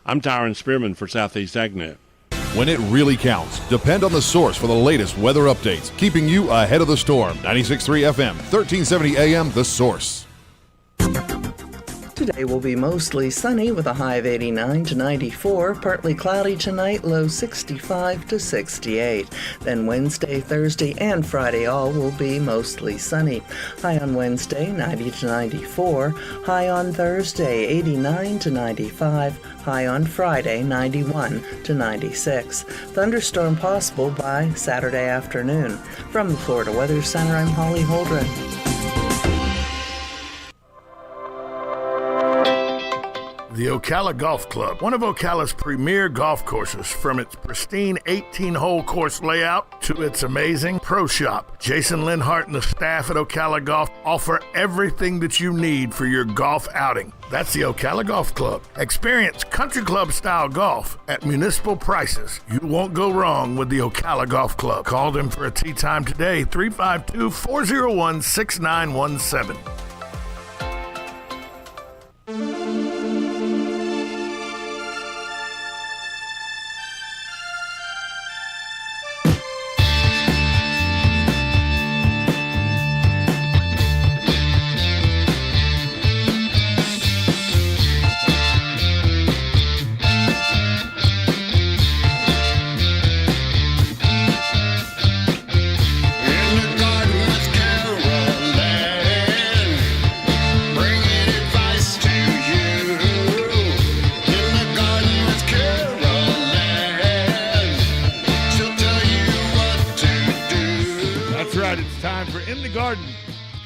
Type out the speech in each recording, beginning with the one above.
I'm Tyron Spearman for Southeast AgNet. When it really counts, depend on the source for the latest weather updates, keeping you ahead of the storm. 96.3 FM, 1370 AM, The Source. Today will be mostly sunny with a high of 89 to 94, partly cloudy tonight, low 65 to 68. Then Wednesday, Thursday, and Friday all will be mostly sunny. High on Wednesday, 90 to 94. High on Thursday, 89 to 95. High on Friday, 91 to 96. Thunderstorm possible by Saturday afternoon. From the Florida Weather Center, I'm Holly Holdren. The Ocala Golf Club, one of Ocala's premier golf courses, from its pristine 18-hole course layout to its amazing pro shop. Jason Linhart and the staff at Ocala Golf offer everything that you need for your golf outing. That's the Ocala Golf Club. Experience country club style golf at municipal prices. You won't go wrong with the Ocala Golf Club. Call them for a tee time today, 352-401-6917.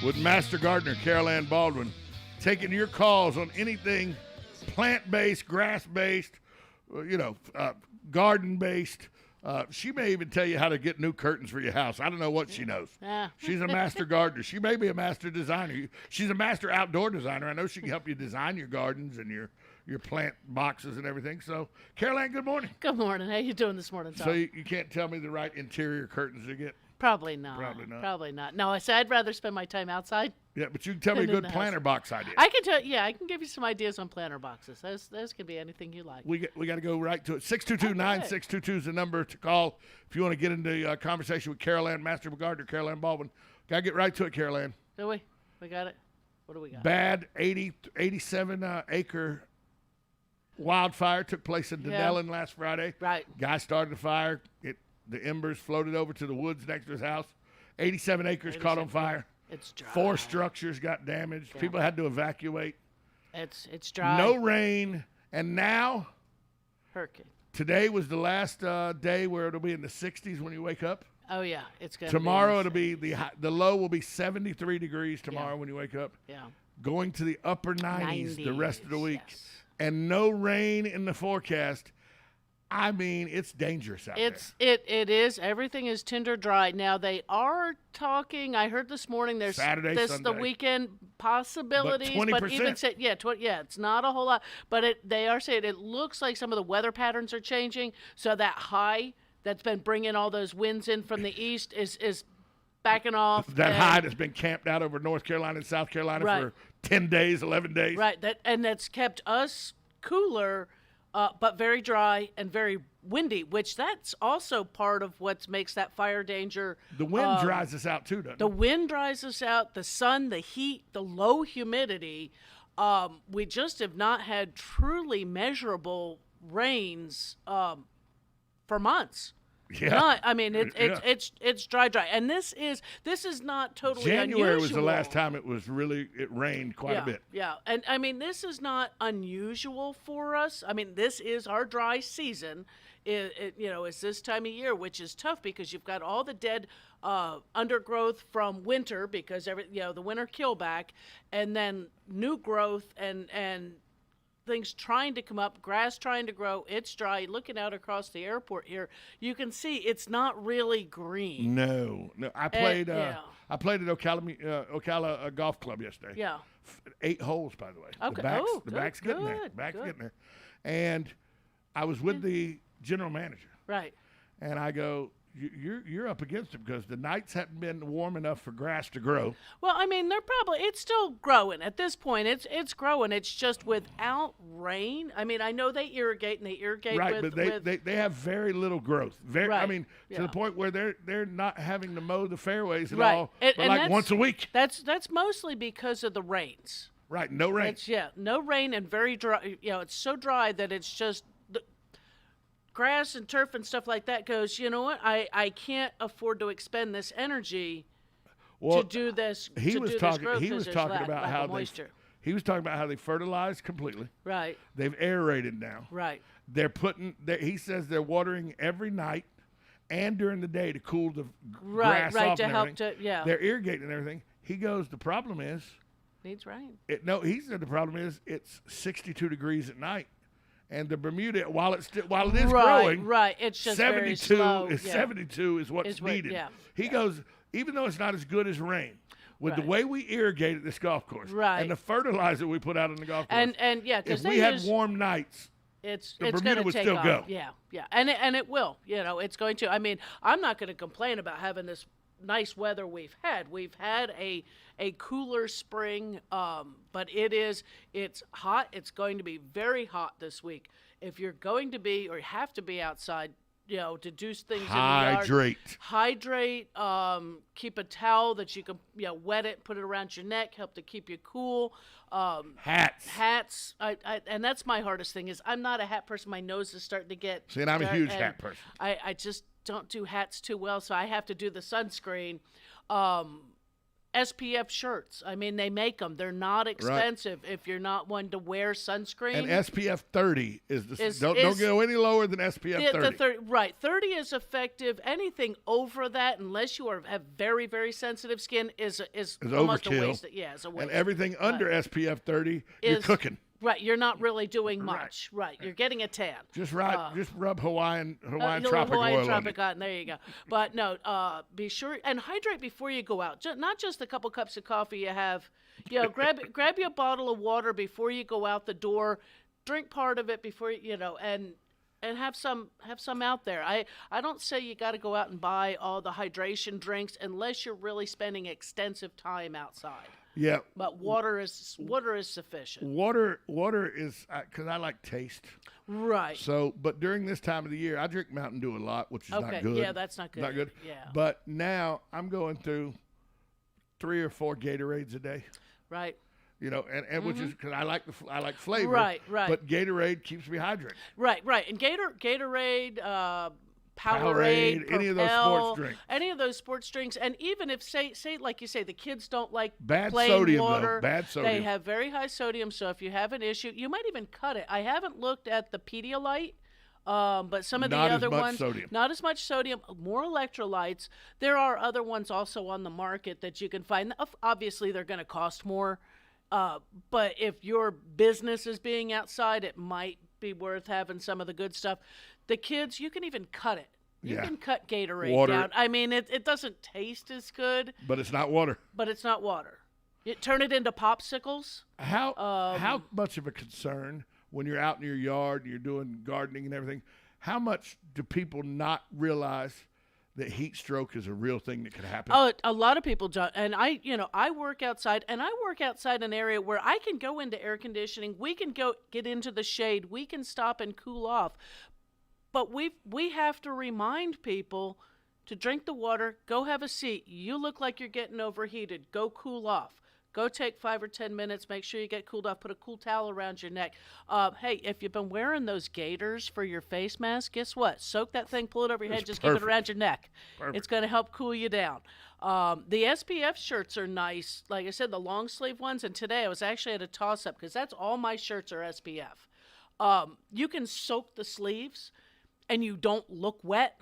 With Master Gardener Carol Ann Baldwin, taking your calls on anything plant-based, grass-based, garden-based. She may even tell you how to get new curtains for your house. I don't know what she knows. She's a master gardener. She may be a master designer. She's a master outdoor designer. I know she can help you design your gardens and your plant boxes and everything. So, Carol Ann, good morning. Good morning. How you doing this morning, Tom? So you can't tell me the right interior curtains to get? Probably not. No, I said I'd rather spend my time outside. Yeah, but you can tell me a good planter box idea. I can tell. Yeah, I can give you some ideas on planter boxes. Those can be anything you like. We got to go right to it. 622-9622 is the number to call if you want to get into a conversation with Carol Ann, Master Gardener Carol Ann Baldwin. Got to get right to it, Carol Ann. Do we? We got it. What do we got? Bad 87 acre wildfire took place in Denellen last Friday. Right. Guy started the fire. The embers floated over to the woods next to his house. 87 acres caught on fire. It's dry. 4 structures got damaged. Yeah. People had to evacuate. It's dry. No rain. And now, hurricane. Today was the last day where it'll be in the 60s when you wake up. Oh, yeah. It's going tomorrow it'll be the low will be 73 degrees tomorrow when you wake up. Yeah. Going to the upper 90s the rest of the week. Yes. And no rain in the forecast. I mean, it's dangerous out there. It is. Everything is tinder dry. Now, they are talking, I heard this morning, there's Saturday, Sunday. The weekend possibilities. But 20%. But even said, it's not a whole lot. But they are saying it looks like some of the weather patterns are changing. So that high that's been bringing all those winds in from the east is backing off. That high that's been camped out over North Carolina and South Carolina for 10 days, 11 days. Right. That's kept us cooler, but very dry and very windy, which that's also part of what makes that fire danger. The wind dries us out too, doesn't it? The wind dries us out, the sun, the heat, the low humidity. We just have not had truly measurable rains for months. Yeah, it's dry, and this is not totally January unusual. was the last time it rained quite a bit. Yeah, and I mean this is not unusual for us. I mean this is our dry season. It's this time of year, which is tough because you've got all the dead undergrowth from winter because the winter killback, and then new growth and things trying to come up, grass trying to grow. It's dry. Looking out across the airport here, you can see it's not really green. No. I played at Ocala Golf Club yesterday. Yeah. 8 holes, by the way. Okay. The back's getting there. Getting there. And I was with the general manager. Right. And I go, you're up against it because the nights haven't been warm enough for grass to grow. Well, I mean, it's still growing at this point. It's growing. It's just without rain. I mean, I know they irrigate and they irrigate right, with, but they have very little growth. Right. I mean, to the point where they're not having to mow the fairways at right. all, but like once a week. That's mostly because of the rains. Right, no rain. No rain and very dry. It's so dry that it's just grass and turf and stuff like that goes, you know what? I can't afford to expend this energy to do this. He was talking about how he was talking about how they fertilize completely. Right. They've aerated now. Right. He says they're watering every night and during the day to cool the grass off to and help everything. They're irrigating and everything. He goes, the problem is needs rain. He said the problem is it's 62 degrees at night. And the Bermuda, while it is growing, it's just 72 very slow. is 72 is what's needed. He goes, even though it's not as good as rain, with the way we irrigate at this golf course, and the fertilizer we put out on the golf course, if we had warm nights, the Bermuda going to would take still off. go. Yeah, and it will. It's going to. I mean, I'm not going to complain about having this nice weather we've had. We've had a cooler spring, but it's hot. It's going to be very hot this week. If you're going to be or have to be outside, to do things hydrate. in the yard, keep a towel that you can wet it, put it around your neck, help to keep you cool. Hats. And that's my hardest thing is I'm not a hat person. My nose is starting to get. See, and I'm a huge hat person. I just don't do hats too well, so I have to do the sunscreen. SPF shirts. I mean, they make them. They're not expensive if you're not one to wear sunscreen. And SPF 30 don't go any lower than SPF 30. Right. 30 is effective. Anything over that, unless you have very, very sensitive skin, is almost overkill. a waste. It's a waste. And everything under SPF 30, you're cooking. Right, you're not really doing much. Right, you're getting a tan. Just rub Hawaiian tropic Hawaiian oil tropic on it. There you go. But no, be sure and hydrate before you go out. Not just a couple cups of coffee you have. Grab your bottle of water before you go out the door. Drink part of it before and have some out there. I don't say you got to go out and buy all the hydration drinks unless you're really spending extensive time outside. Yeah, but water is sufficient. Water is because I like taste. Right. So, but during this time of the year, I drink Mountain Dew a lot, which is not good. Yeah, that's not good. Not good. Yeah. But now I'm going through 3 or 4 Gatorades a day. Right. And which is because I like flavor. Right. But Gatorade keeps me hydrated. Right. And Gatorade. Powerade, any of those sports drinks. Any of those sports drinks. And even if, say like you say, the kids don't like bad plain sodium, water. Though. Bad sodium. They have very high sodium, so if you have an issue, you might even cut it. I haven't looked at the Pedialyte, but some of the other ones, not as much sodium, more electrolytes. There are other ones also on the market that you can find. Obviously, they're going to cost more, but if your business is being outside, it might be worth having some of the good stuff. The kids, you can even cut it. You can cut Gatorade down. I mean, it doesn't taste as good. But it's not water. You turn it into popsicles. How much of a concern when you're out in your yard and you're doing gardening and everything, how much do people not realize that heat stroke is a real thing that could happen? Oh, a lot of people don't. And I work outside, and I work outside an area where I can go into air conditioning. We can go get into the shade. We can stop and cool off. But we have to remind people to drink the water, go have a seat. You look like you're getting overheated. Go cool off. Go take 5 or 10 minutes. Make sure you get cooled off. Put a cool towel around your neck. Hey, if you've been wearing those gaiters for your face mask, guess what? Soak that thing, pull it over your head, just keep it around your neck. Perfect. It's going to help cool you down. The SPF shirts are nice. Like I said, the long sleeve ones. And today I was actually at a toss-up because that's all my shirts are SPF. You can soak the sleeves. And you don't look wet,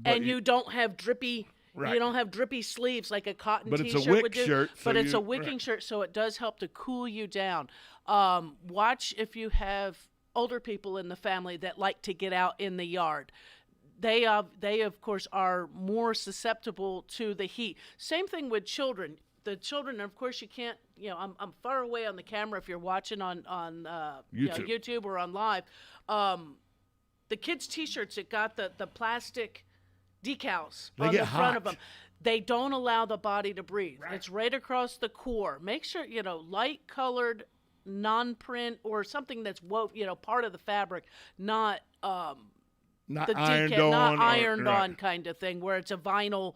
and you don't have drippy. Right. You don't have drippy sleeves like a cotton but T-shirt it's a wick would do. Shirt, but it's a wicking shirt, so it does help to cool you down. Watch if you have older people in the family that like to get out in the yard. They of course are more susceptible to the heat. Same thing with children. The children, of course, you can't. I'm far away on the camera if you're watching on YouTube or on live. The kids' T-shirts, it got the plastic decals They on get the front of hot. them. They don't allow the body to breathe. Right. It's right across the core. Make sure, light colored, non-print, or something that's part of the fabric, not Not the ironed decal, on. not or- ironed right. on kind of thing, where it's vinyl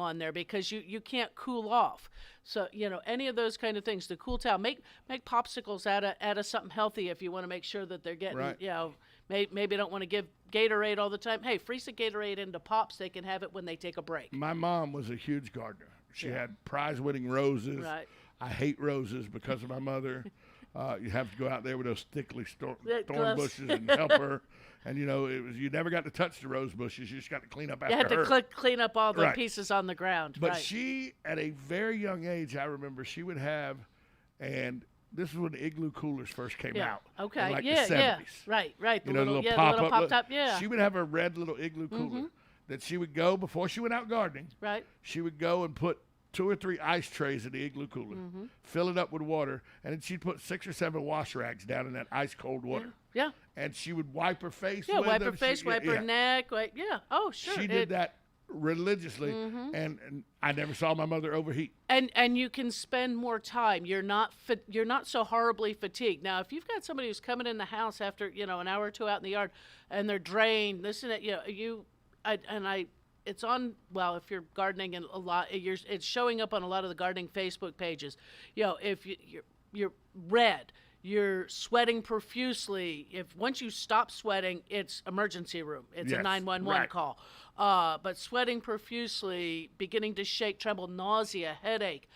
on there, because you can't cool off. So any of those kind of things, the cool towel. Make popsicles out of something healthy if you want to make sure that they're getting Right. maybe don't want to give Gatorade all the time. Hey, freeze the Gatorade into pops. They can have it when they take a break. My mom was a huge gardener. She had prize-winning roses. Right. I hate roses because of my mother. You have to go out there with those thickly thorn gloves. bushes and help her. And you never got to touch the rose bushes. You just got to clean up after You had her. to clean up all the Right. pieces on the ground. But right. she, at a very young age, I remember she would have, and this is when the igloo coolers first came Yeah. out. Okay. In like yeah. the 70s. Yeah. Right. The The little the pop-up. little pop top. Yeah. She would have a red little igloo cooler that she would go, before she went out gardening, right. she would go and put 2 or 3 ice trays in the igloo cooler, fill it up with water, and then she'd put 6 or 7 wash rags down in that ice cold water. Yeah. And she would wipe her face Yeah. with Wipe them. her face. Wipe her neck. Yeah. Oh, sure. She did that religiously, and I never saw my mother overheat. And you can spend more time. You're not so horribly fatigued. Now, if you've got somebody who's coming in the house after an hour or two out in the yard, and they're drained, this and that, it's on. Well, if you're gardening and it's showing up on a lot of the gardening Facebook pages. If you're red, you're sweating profusely. Once you stop sweating, it's emergency room. It's a Yes, 911 right. call. But sweating profusely, beginning to shake, tremble, nausea, headache,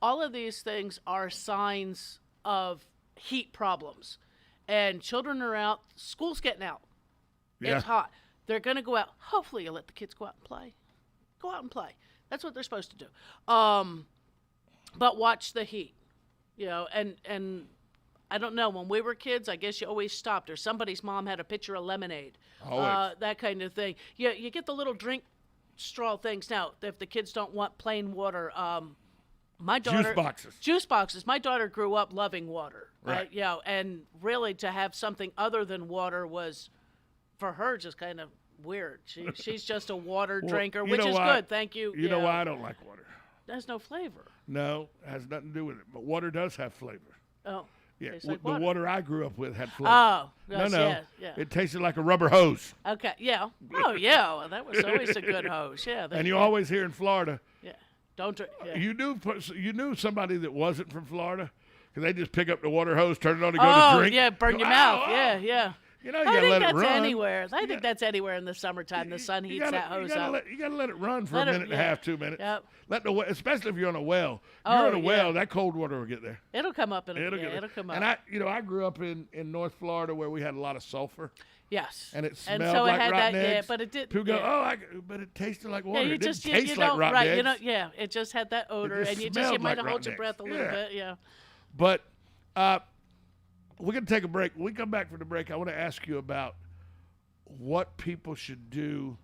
all of these things are signs of heat problems. And children are out. School's getting out. Yeah. It's hot. They're going to go out. Hopefully, you let the kids go out and play. Go out and play. That's what they're supposed to do. But watch the heat. And I don't know. When we were kids, I guess you always stopped, or somebody's mom had a pitcher of lemonade. Always. That kind of thing. Yeah, you get the little drink straw things now. If the kids don't want plain water, my daughter Juice boxes. My daughter grew up loving water. Right. And really to have something other than water was, for her, just kind of weird. She's just a water drinker, you which know is why- good. Thank you. You know why I don't like water? There's no flavor. No, it has nothing to do with it. But water does have flavor. Oh. Yeah, tastes like the water. water I grew up with had flavor. Oh. no, Yes, no. Yeah. It tasted like a rubber hose. Okay. Yeah. Oh, yeah. Well, that was always a good hose. Yeah. And you always hear in Florida, Yeah. Don't drink. Yeah. you knew somebody that wasn't from Florida, because they just pick up the water hose, turn it on, and go Oh, to drink. yeah. Burn your Go, mouth. "Ow, Yeah. ow." Yeah. You know, you I gotta think let that's it run. anywhere. I think that's anywhere in the summertime. The sun heats that hose up. You gotta let it run for Let a it- minute and a yeah. half, 2 minutes. Yep. Especially if you're on a well. If Oh, you're on a well, yeah. that cold water will get there. It'll come up. It'll get there. It'll come up. And I grew up in North Florida where we had a lot of sulfur, yes. and it And smelled so it like had rotten that. Yeah, eggs. but it did. People go, yeah. but it tasted like Yeah, water. you It didn't just taste you like don't rotten right. eggs. Yeah. It just had that odor, just and you smelled might like have hold rotten your breath a eggs. little Yeah. bit. Yeah. But we're going to take a break. When we come back from the break, I want to ask you about what people should do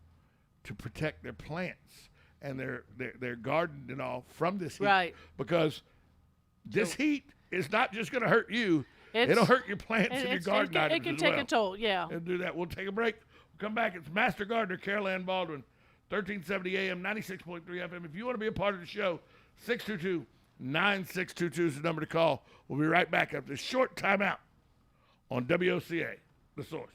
to protect their plants and their garden and all from this heat. Right. Because this heat is not just going to hurt you. It's- It'll hurt your plants and your garden it items can as take well. a toll. Yeah. And do that. We'll take a break. We'll come back. It's Master Gardener Carol Ann Baldwin, 1370 AM, 96.3 FM. If you want to be a part of the show, 622-9622 is the number to call. We'll be right back after this short timeout on WOCA, The Source.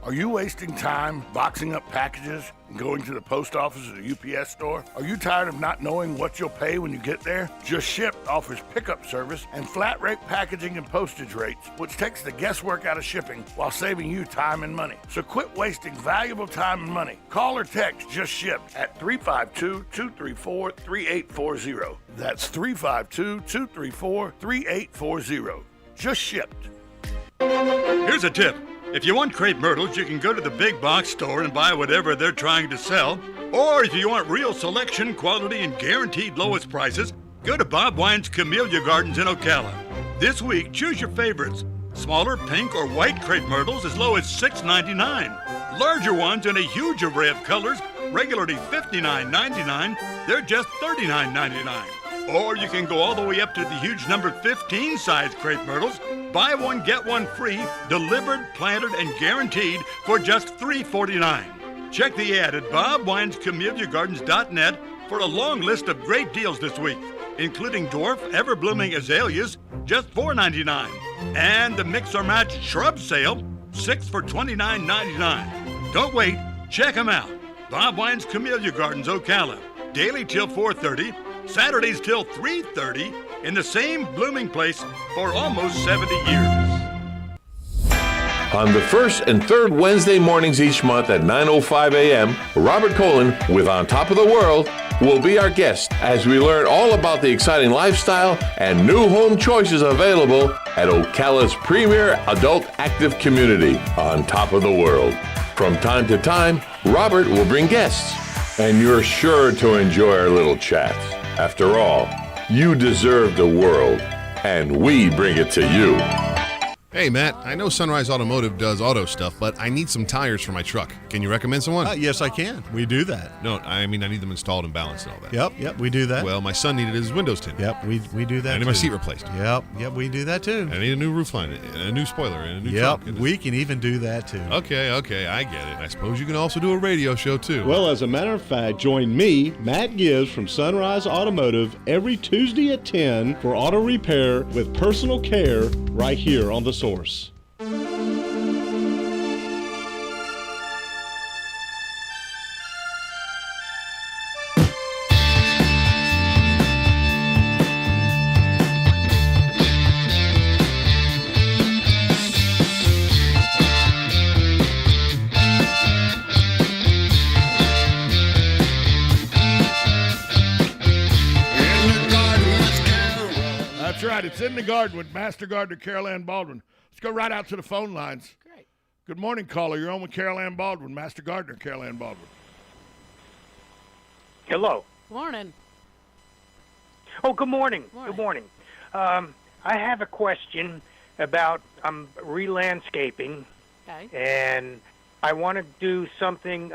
Are you wasting time boxing up packages and going to the post office or the UPS store? Are you tired of not knowing what you'll pay when you get there? Just Ship offers pickup service and flat rate packaging and postage rates, which takes the guesswork out of shipping while saving you time and money. So quit wasting valuable time and money. Call or text Just Ship at 352-234-3840. That's 352-234-3840. Just Shipped. Here's a tip. If you want crepe myrtles, you can go to the big box store and buy whatever they're trying to sell. Or if you want real selection, quality, and guaranteed lowest prices, go to Bob Wine's Camellia Gardens in Ocala. This week, choose your favorites. Smaller pink or white crepe myrtles as low as $6.99. Larger ones in a huge array of colors, regularly $59.99. They're just $39.99. Or you can go all the way up to the huge number 15 size crepe myrtles. Buy one, get one free, delivered, planted, and guaranteed for just $3.49. Check the ad at bobwinescamelliagardens.net for a long list of great deals this week, including dwarf ever-blooming azaleas, just $4.99. And the mix or match shrub sale, 6 for $29.99. Don't wait, check them out. Bob Wine's Camellia Gardens, Ocala. Daily till 4:30, Saturdays till 3:30, in the same blooming place for almost 70 years. On the first and third Wednesday mornings each month at 9:05 a.m., Robert Colin with On Top of the World will be our guest as we learn all about the exciting lifestyle and new home choices available at Ocala's premier adult active community, On Top of the World. From time to time, Robert will bring guests, and you're sure to enjoy our little chats. After all, you deserve the world, and we bring it to you. Hey, Matt, I know Sunrise Automotive does auto stuff, but I need some tires for my truck. Can you recommend someone? Yes, I can. We do that. No, I mean I need them installed and balanced and all that. Yep, we do that. Well, my son needed his windows tinted. Yep, we do that. I need too. my seat replaced. Yep, we do that too. I need a new roof line, and a new spoiler, and a new Yep, trunk. we can even do that too. Okay, I get it. I suppose you can also do a radio show too. Well, as a matter of fact, join me, Matt Gibbs from Sunrise Automotive, every Tuesday at 10 for auto repair with personal care right here on The Source. That's right. It's In the Garden with Master Gardener Carol Ann Baldwin. Let's go right out to the phone lines. Great. Good morning, caller. You're on with Carol Ann Baldwin, Master Gardener Carol Ann Baldwin. Hello. Morning. Oh, good morning. Morning. Good morning. I have a question about re-landscaping, Okay. and I want to do something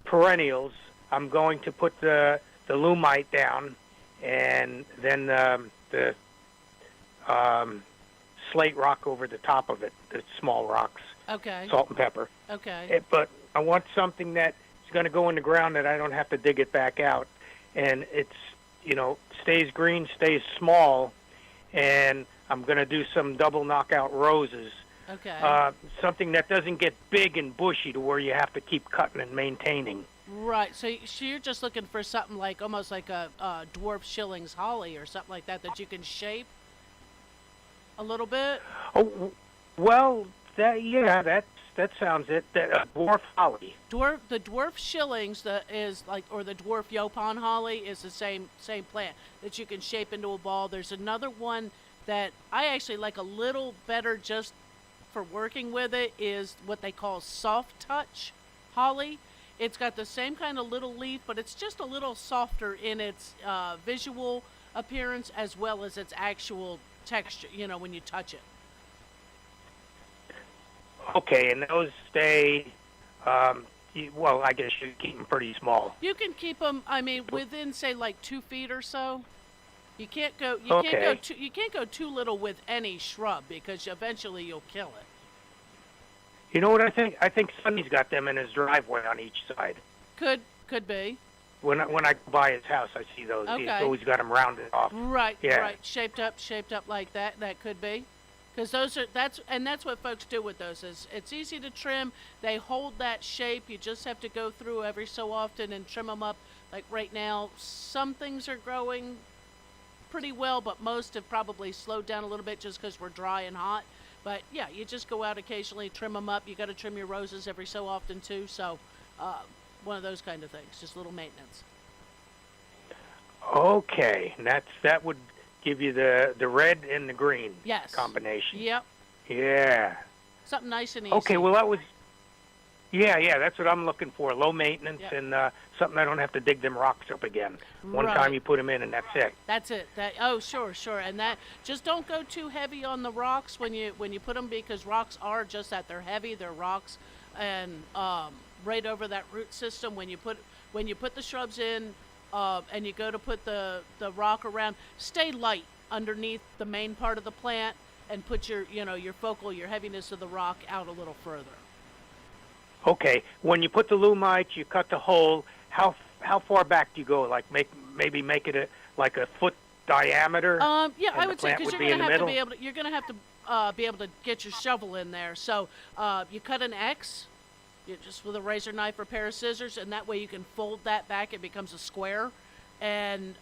perennials. I'm going to put the lumite down, and then the slate rock over the top of it, the small rocks, Okay. salt and pepper. Okay. But I want something that is going to go in the ground that I don't have to dig it back out. And it's, stays green, stays small. And I'm going to do some double knockout roses. Okay. Something that doesn't get big and bushy to where you have to keep cutting and maintaining. Right. So you're just looking for something like almost like a dwarf shillings holly or something like that you can shape a little bit. Oh, well, that sounds it. Dwarf holly. The dwarf shillings or the dwarf yopon holly is the same plant that you can shape into a ball. There's another one that I actually like a little better just for working with it is what they call soft touch holly. It's got the same kind of little leaf, but it's just a little softer in its visual appearance as well as its actual texture, when you touch it. Okay, and those stay, I guess you keep them pretty small. You can keep them, within, say, like 2 feet or so. You can't go too little with any shrub because eventually you'll kill it. You know what I think? I think Sonny's got them in his driveway on each side. Could be. When I go by his house, I see those. Okay. He's always got them rounded off. Right. Yeah. Right. Shaped up like that. That could be. Because that's what folks do with those. Is it's easy to trim. They hold that shape. You just have to go through every so often and trim them up. Like right now, some things are growing pretty well, but most have probably slowed down a little bit just because we're dry and hot. But yeah, you just go out occasionally, trim them up. You got to trim your roses every so often too. So, one of those kind of things, just little maintenance. Okay, and that would give you the red and the green combination. Yep. Yeah. Something nice and easy. Okay, well that was. Yeah, that's what I'm looking for. Low maintenance and something I don't have to dig them rocks up again. One time you put them in and that's it. That's it. Sure. And that just don't go too heavy on the rocks when you put them because rocks are just that. They're heavy. They're rocks, and right over that root system when you put the shrubs in. and you go to put the rock around, stay light underneath the main part of the plant and put your heaviness of the rock out a little further. Okay. When you put the lumite, you cut the hole. How far back do you go? Like maybe make it like a foot diameter? Yeah, I would say because you're going to have to be able to get your shovel in there. So you cut an X, just with a razor knife or a pair of scissors, and that way you can fold that back. It becomes a square, and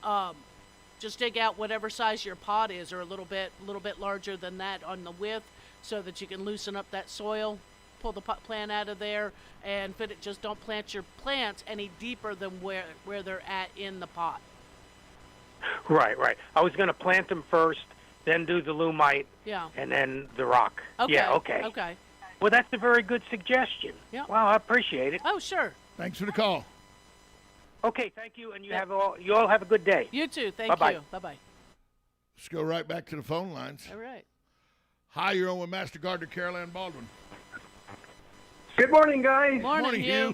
just dig out whatever size your pot is, or a little bit larger than that on the width, so that you can loosen up that soil. Pull the plant out of there and fit it. Just don't plant your plants any deeper than where they're at in the pot. Right. I was going to plant them first, then do the lumite, and then the rock. Okay. Yeah, okay. Okay. Well, that's a very good suggestion. Yeah. Wow, I appreciate it. Oh, sure. Thanks for the call. Okay, thank you, and you all have a good day. You too. Thank Bye-bye. you. Bye-bye. Let's go right back to the phone lines. All right. Hi, you're on with Master Gardener Carol Ann Baldwin. Good morning, guys. Morning, Hugh.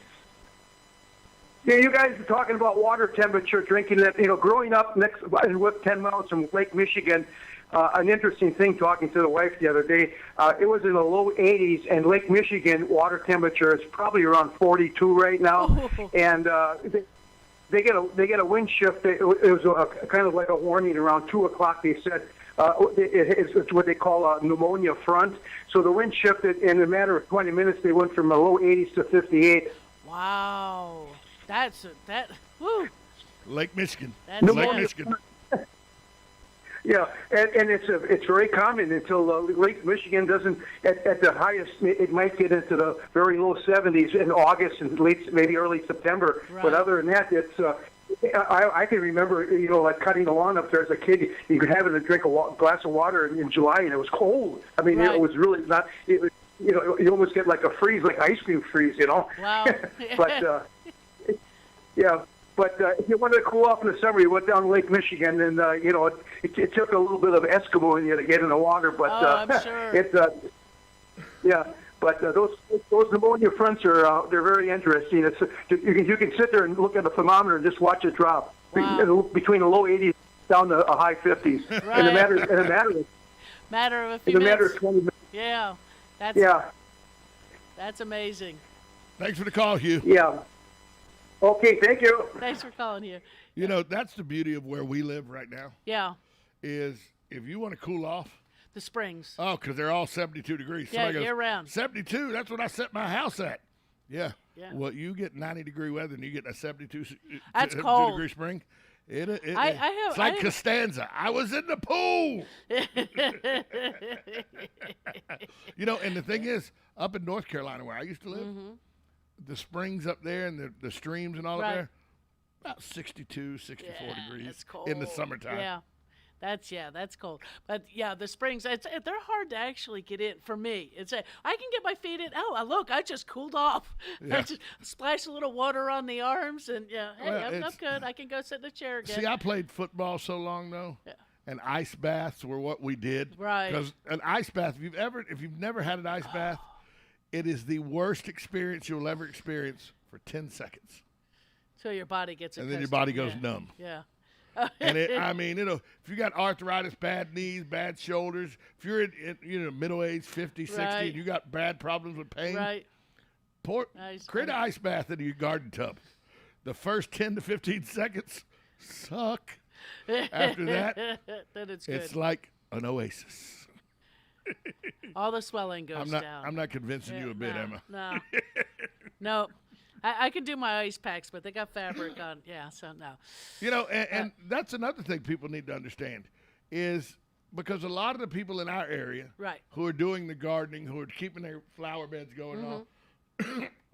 Yeah, you guys are talking about water temperature, drinking that. Growing up with 10 miles from Lake Michigan, an interesting thing talking to the wife the other day. It was in the low 80s, and Lake Michigan water temperature is probably around 42 right now. Oh. And they get a wind shift. It was kind of like a warning around 2 o'clock. They said it's what they call a pneumonia front. So the wind shifted in a matter of 20 minutes. They went from the low 80s to 58. Wow, woo. Lake Michigan. Lake Michigan. Yeah, and it's very common until Lake Michigan doesn't at the highest. It might get into the very low 70s in August and maybe early September. Right. But other than that, it's. I can remember, like cutting the lawn up there as a kid. You could have it and drink a glass of water in July, and it was cold. I mean, Right. It was really not. It was, you almost get like a freeze, like ice cream freeze. Wow. But yeah. But if you wanted to cool off in the summer, you went down to Lake Michigan, and it took a little bit of Eskimo in you to get in the water. But I'm sure. it's yeah. But those pneumonia fronts are they're very interesting. It's you can sit there and look at the thermometer and just watch it drop between the low 80s down to a high 50s Right. in a matter of a few minutes. matter of 20 minutes. Yeah. That's amazing. Thanks for the call, Hugh. Yeah. Okay, thank you. Thanks for calling, Hugh. That's the beauty of where we live right now. Yeah. Is if you want to cool off. The springs. Oh, because they're all 72 degrees. Yeah, Somebody goes, year-round. 72, that's what I set my house at. Yeah. Yeah. Well, you get 90-degree weather and you get a 72 That's cold. degree spring. It's I like have- Costanza. I was in the pool. And the thing is, up in North Carolina where I used to live, the springs up there and the streams and all Right. up there, about 62, 64 degrees that's cold. in the summertime. Yeah. That's cold. But the springs, they're hard to actually get in for me. I can get my feet in. Oh, look, I just cooled off. Yeah. I just splashed a little water on the arms, and hey, Well, I'm good. I can go sit in a chair again. See, I played football so long though, and ice baths were what we did. Right. Because an ice bath, if you've never had an ice bath, it is the worst experience you'll ever experience for 10 seconds. So your body gets And then your accustomed. body goes numb. Yeah. And if you got arthritis, bad knees, bad shoulders, if you're in middle age, 50, 60, Right. and you got bad problems with pain, Right. create an ice bath in your garden tub. The first 10 to 15 seconds suck. After that, then it's good. it's like an oasis. All the swelling goes down. I'm not convincing you a bit, Emma. No. No. I can do my ice packs, but they got fabric on. Yeah, so no. And that's another thing people need to understand is because a lot of the people in our area Right. who are doing the gardening, who are keeping their flower beds going on,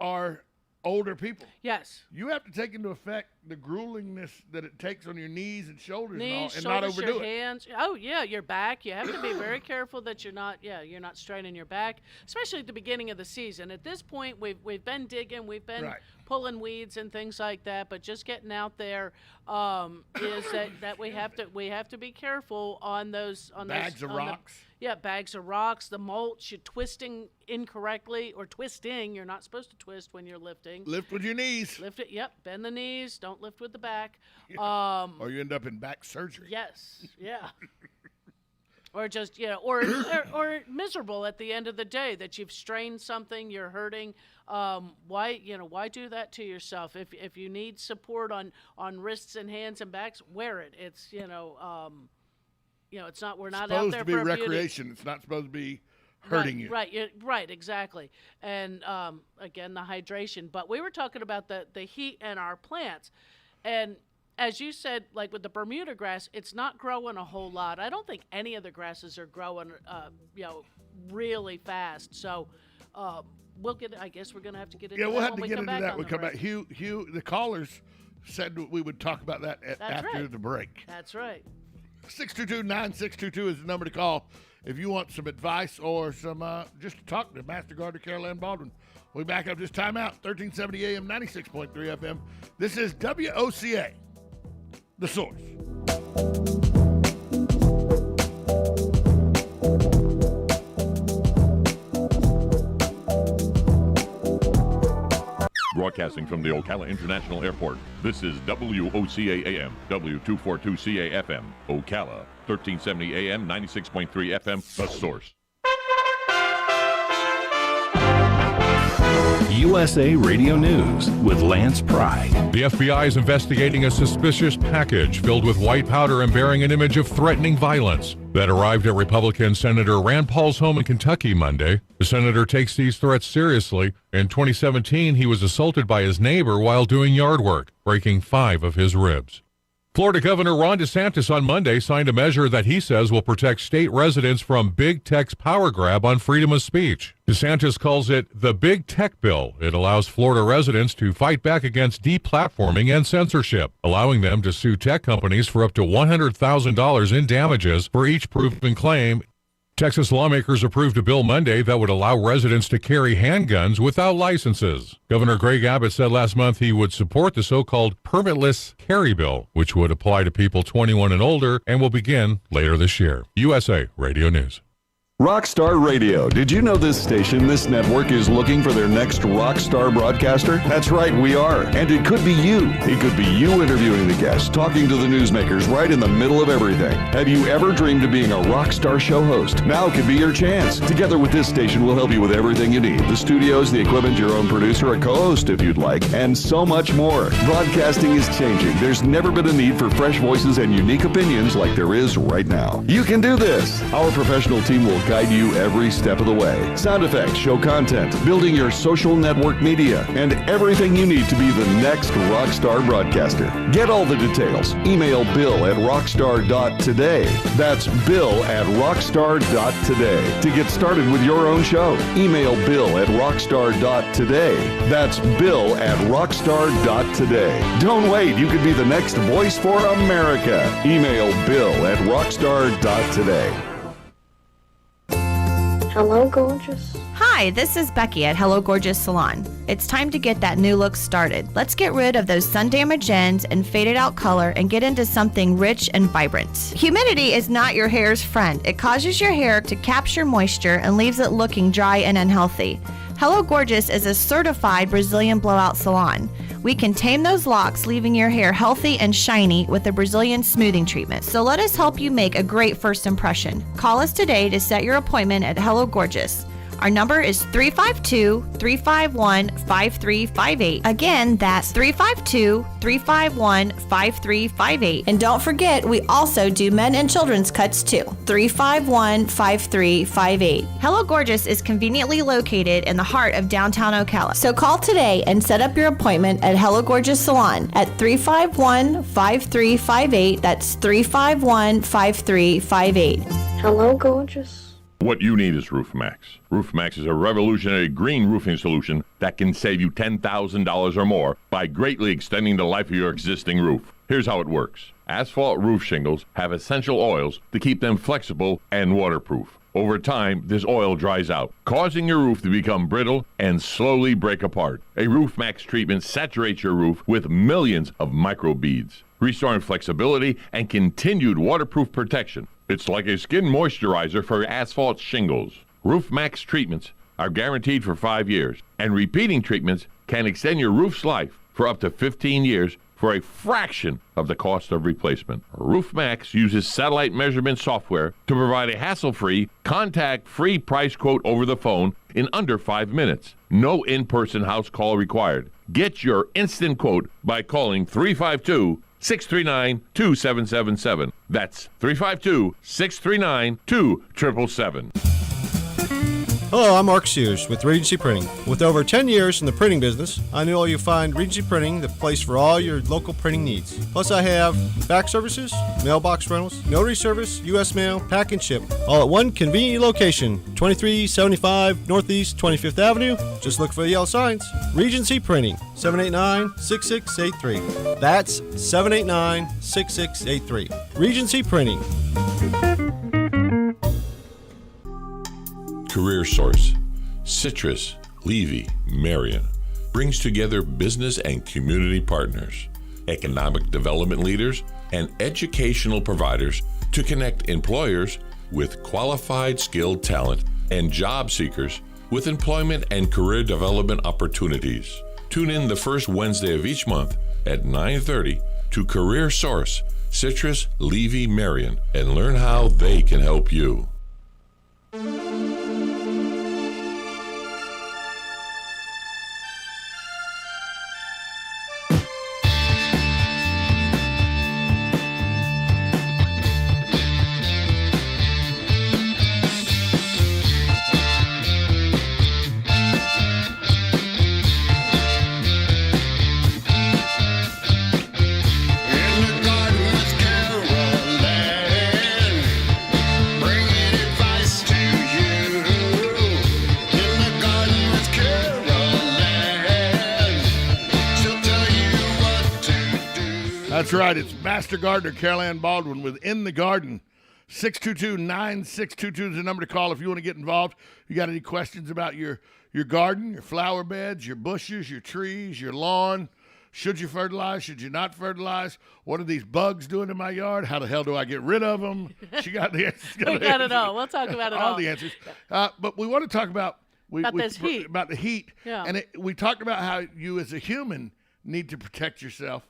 are older people. Yes. You have to take into effect the gruelingness that it takes on your knees and shoulders Knees, and not shoulders, overdo your it. hands. Oh yeah, your back. You have to be very careful that you're not straining your back, especially at the beginning of the season. At this point, we've been digging, we've been Right. pulling weeds and things like that, but just getting out there is that we have to be careful on those bags of rocks. Bags of rocks, the mulch, you're twisting incorrectly or twisting. You're not supposed to twist when you're lifting. Lift with your knees. Lift it. Yep. Bend the knees. Don't lift with the back. Or you end up in back surgery. Yes. Yeah. Or just, or miserable at the end of the day that you've strained something, you're hurting. Why do that to yourself? If you need support on wrists and hands and backs, wear it. It's, it's not, we're not out there for recreation. It's not supposed to be hurting you. Right, exactly. And again, the hydration. But we were talking about the heat in our plants. And as you said, like with the Bermuda grass, it's not growing a whole lot. I don't think any of the grasses are growing, really fast. So I guess we're going to have to get into that. Yeah, we'll have to when get we into come that. back We come back. Hugh, the callers said we would talk about that after the break. That's right. 622-9622 is the number to call if you want some advice or some just to talk to Master Gardener Carol Ann Baldwin. We'll be back up this time out, 1370 AM, 96.3 FM. This is WOCA, The Source. Broadcasting from the Ocala International Airport, this is WOCA AM, W242CA FM, Ocala, 1370 AM, 96.3 FM, The Source. USA Radio News with Lance Pry. The FBI is investigating a suspicious package filled with white powder and bearing an image of threatening violence that arrived at Republican Senator Rand Paul's home in Kentucky Monday. The senator takes these threats seriously. In 2017, he was assaulted by his neighbor while doing yard work, breaking 5 of his ribs. Florida Governor Ron DeSantis on Monday signed a measure that he says will protect state residents from big tech's power grab on freedom of speech. DeSantis calls it the Big Tech Bill. It allows Florida residents to fight back against deplatforming and censorship, allowing them to sue tech companies for up to $100,000 in damages for each proven claim. Texas lawmakers approved a bill Monday that would allow residents to carry handguns without licenses. Governor Greg Abbott said last month he would support the so-called permitless carry bill, which would apply to people 21 and older and will begin later this year. USA Radio News. Rockstar Radio. Did you know this station, this network, is looking for their next rock star broadcaster? That's right, we are. And it could be you. It could be you interviewing the guests, talking to the newsmakers right in the middle of everything. Have you ever dreamed of being a rock star show host? Now could be your chance. Together with this station, we'll help you with everything you need. The studios, the equipment, your own producer, a co-host if you'd like, and so much more. Broadcasting is changing. There's never been a need for fresh voices and unique opinions like there is right now. You can do this. Our professional team will guide you every step of the way. Sound effects, show content, building your social network media, and everything you need to be the next rockstar broadcaster. Get all the details. Email bill@rockstar.today. That's bill@rockstar.today to get started with your own show. Email bill@rockstar.today. That's bill@rockstar.today. Don't wait. You could be the next voice for America. Email bill@rockstar.today. Hello, gorgeous. Hi, this is Becky at Hello Gorgeous Salon. It's time to get that new look started. Let's get rid of those sun-damaged ends and faded out color and get into something rich and vibrant. Humidity is not your hair's friend. It causes your hair to capture moisture and leaves it looking dry and unhealthy. Hello Gorgeous is a certified Brazilian blowout salon. We can tame those locks, leaving your hair healthy and shiny with a Brazilian smoothing treatment. So let us help you make a great first impression. Call us today to set your appointment at Hello Gorgeous. Our number is 352-351-5358. Again, that's 352-351-5358. And don't forget, we also do men and children's cuts too. 351-5358. Hello Gorgeous is conveniently located in the heart of downtown Ocala. So call today and set up your appointment at Hello Gorgeous Salon at 351-5358. That's 351-5358. Hello, gorgeous. What you need is RoofMax. RoofMax is a revolutionary green roofing solution that can save you $10,000 or more by greatly extending the life of your existing roof. Here's how it works. Asphalt roof shingles have essential oils to keep them flexible and waterproof. Over time, this oil dries out, causing your roof to become brittle and slowly break apart. A Roof Max treatment saturates your roof with millions of microbeads, restoring flexibility and continued waterproof protection. It's like a skin moisturizer for asphalt shingles. Roof Max treatments are guaranteed for 5 years, and repeating treatments can extend your roof's life for up to 15 years for a fraction of the cost of replacement. Roof Max uses satellite measurement software to provide a hassle-free, contact-free price quote over the phone in under 5 minutes. No in-person house call required. Get your instant quote by calling 352-639-2777. That's 352-639-2777. Hello, I'm Mark Sears with Regency Printing. With over 10 years in the printing business, I know you'll find Regency Printing the place for all your local printing needs. Plus, I have fax services, mailbox rentals, notary service, U.S. mail, pack and ship, all at one convenient location, 2375 Northeast 25th Avenue. Just look for the yellow signs. Regency Printing, 789-6683. That's 789-6683. Regency Printing. Career Source, Citrus, Levy, Marion brings together business and community partners, economic development leaders, and educational providers to connect employers with qualified skilled talent and job seekers with employment and career development opportunities. Tune in the first Wednesday of each month at 9:30 to Career Source, Citrus, Levy, Marion, and learn how they can help you. That's right. It's Master Gardener Carol Ann Baldwin with In the Garden. 622-9622 is the number to call if you want to get involved. You got any questions about your garden, your flower beds, your bushes, your trees, your lawn? Should you fertilize? Should you not fertilize? What are these bugs doing in my yard? How the hell do I get rid of them? She got the answers. We got it all. We'll talk about it all. All the answers. But we want to talk about heat. About the heat. Yeah. And we talked about how you as a human need to protect yourself.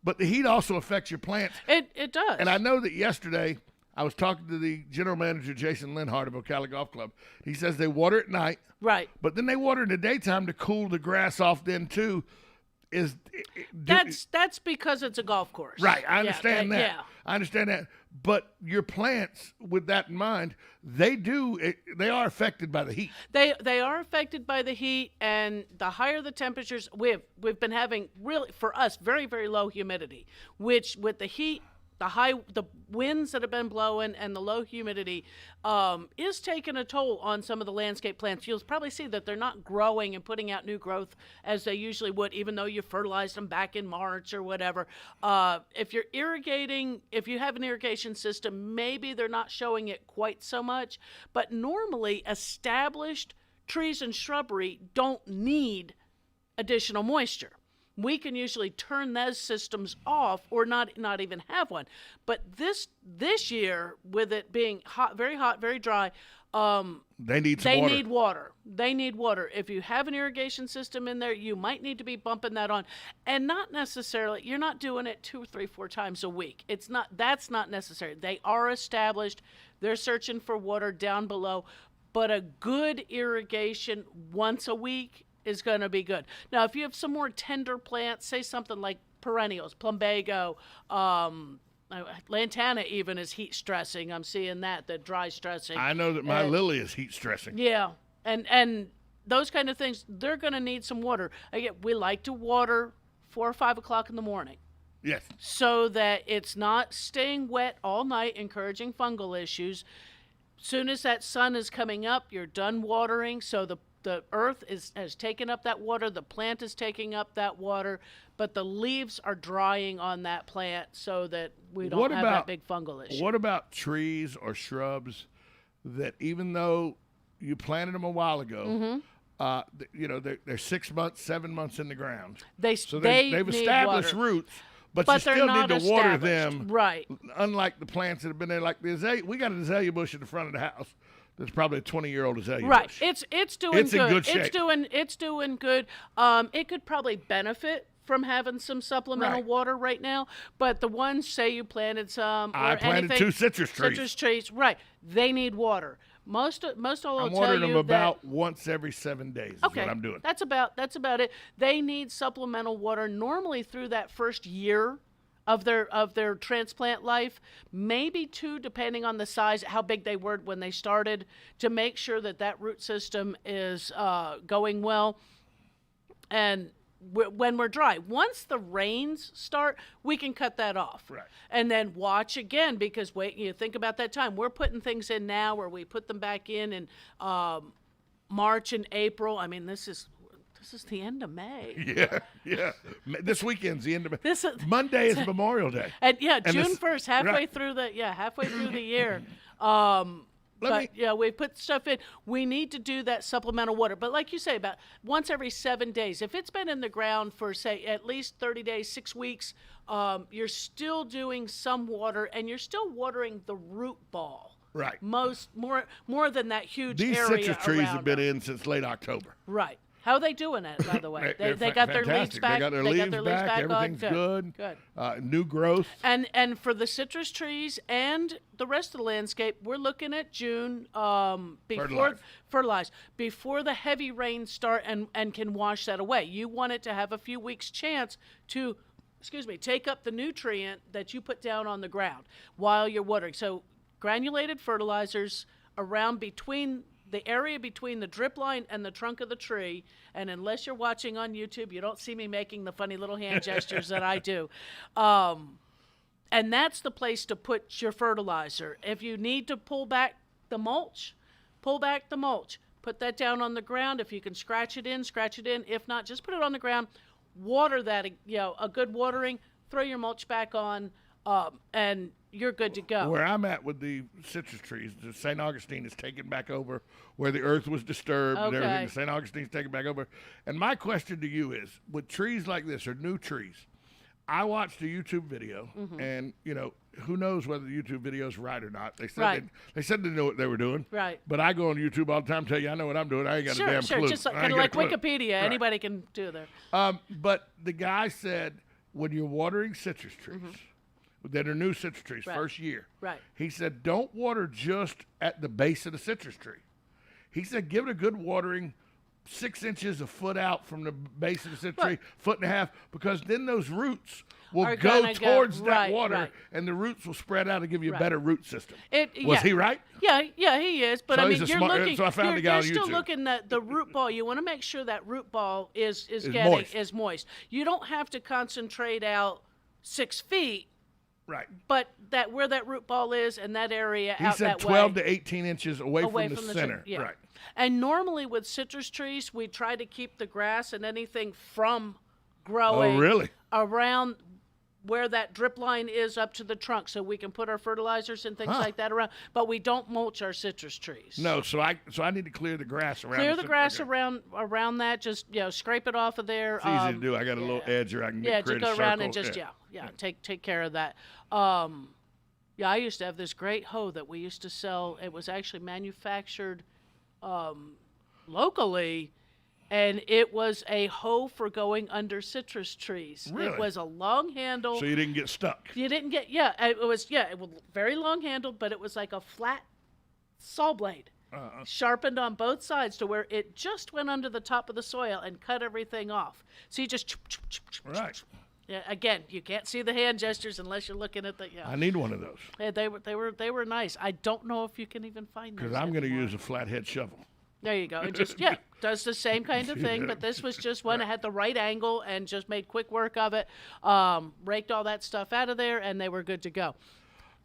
But the heat also affects your plants. It does. And I know that yesterday I was talking to the general manager, Jason Linhart of Ocala Golf Club. He says they water at night. Right. But then they water in the daytime to cool the grass off then, too. That's because it's a golf course. Right. I understand that. Yeah. I understand that. But your plants, with that in mind, they are affected by the heat. They are affected by the heat, and the higher the temperatures, we've been having really, for us, very, very low humidity, which with the heat, the winds that have been blowing and the low humidity is taking a toll on some of the landscape plants. You'll probably see that they're not growing and putting out new growth as they usually would, even though you fertilized them back in March or whatever. If you have an irrigation system, maybe they're not showing it quite so much. But normally, established trees and shrubbery don't need additional moisture. We can usually turn those systems off or not even have one. But this year, with it being hot, very dry, they need water. They need water. If you have an irrigation system in there, you might need to be bumping that on. And not necessarily, you're not doing it 2, 3, 4 times a week. That's not necessary. They are established. They're searching for water down below. But a good irrigation once a week is going to be good. Now, if you have some more tender plants, say something like perennials, plumbago, lantana even is heat stressing. I'm seeing that dry stressing. I know that my lily is heat stressing. Yeah, and those kind of things, they're going to need some water. Again, we like to water 4 or 5 o'clock in the morning. Yes. So that it's not staying wet all night, encouraging fungal issues. Soon as that sun is coming up, you're done watering, so the earth has taken up that water, the plant is taking up that water, but the leaves are drying on that plant so that we don't have that big fungal issue. What about trees or shrubs that even though you planted them a while ago, they're 6 months, 7 months in the ground. They've established roots, but you still need to water them. Right. Unlike the plants that have been there, like the azalea. We got an azalea bush in the front of the house. That's probably a 20-year-old azalea right. bush. It's doing it's good. In good shape. It's doing good. It could probably benefit from having some supplemental water right now, but the ones, say you planted some, or I planted anything, 2 citrus trees. Citrus trees, right? They need water. Most all I'm will tell watering you them about once every 7 days. Okay, is what I'm doing. That's about it. They need supplemental water normally through that first year of their transplant life, maybe 2, depending on the size, how big they were when they started, to make sure that root system is going well. And when we're dry, once the rains start, we can cut that off. Right. And then watch again, because think about that time. We're putting things in now, where we put them back in March and April. I mean, this is the end of May. Yeah. This weekend's the end of May. Monday is Memorial Day. And June 1st, halfway through the year. We put stuff in. We need to do that supplemental water. But like you say, about once every 7 days. If it's been in the ground for, say, at least 30 days, 6 weeks, you're still doing some water, and you're still watering the root ball. Right. More than that huge These area citrus trees around have been them. in since late October. Right. How are they doing it, by the way? they got fantastic. their leaves back. They got their leaves back. Everything's on? good. New growth. And for the citrus trees and the rest of the landscape, we're looking at June before fertilize, before the heavy rains start and can wash that away. You want it to have a few weeks chance to, take up the nutrient that you put down on the ground while you're watering. So granulated fertilizers around the area between the drip line and the trunk of the tree, and unless you're watching on YouTube, you don't see me making the funny little hand gestures that I do. And that's the place to put your fertilizer. If you need to pull back the mulch. Put that down on the ground. If you can scratch it in. If not, just put it on the ground. Water that, a good watering. Throw your mulch back on, and you're good to go. Where I'm at with the citrus trees, the St. Augustine is taken back over where the earth was disturbed and everything. The St. Augustine's taken back over. And my question to you is, with trees like this, or new trees, I watched a YouTube video, and, who knows whether the YouTube video is right or not. They said they didn't know what they were doing. Right. But I go on YouTube all the time, tell you I know what I'm doing. I ain't got a damn clue. Just kind of like Wikipedia. Right. Anybody can do there. But the guy said, when you're watering citrus trees, that are new citrus trees, first year. Right. He said, don't water just at the base of the citrus tree. He said, give it a good watering 6 inches, a foot out from the base of the citrus tree, 1.5 feet, because then those roots will go towards that water, and the roots will spread out and give you a better root system. Was he right? Yeah, he is. But so you're looking. So I found the guy on YouTube. You're still looking at the root ball. You want to make sure that root ball is moist. You don't have to concentrate out 6 feet. Right. But where that root ball is and that area he said 12 to 18 inches away from the center. Tree. Yeah. Right. And normally with citrus trees, we try to keep the grass and anything from growing around where that drip line is up to the trunk, so we can put our fertilizers and things like that around. But we don't mulch our citrus trees. No, so I need to clear the grass around. Clear the grass around that. Just scrape it off of there. It's easy to do. I got a little edge where I can create just go a around circle. and take care of that. I used to have this great hoe that we used to sell. It was actually manufactured locally. And it was a hoe for going under citrus trees. Really? It was a long handle. So you didn't get stuck. You didn't get, it was very long handled, but it was like a flat saw blade. Sharpened on both sides to where it just went under the top of the soil and cut everything off. So you just Yeah, again, you can't see the hand gestures unless you're looking at the. Yeah. I need one of those. Yeah, they were nice. I don't know if you can even find those. Because I'm going to use a flathead shovel. There you go. It just does the same kind of thing, but this was just one that had the right angle and just made quick work of it. Raked all that stuff out of there, and they were good to go.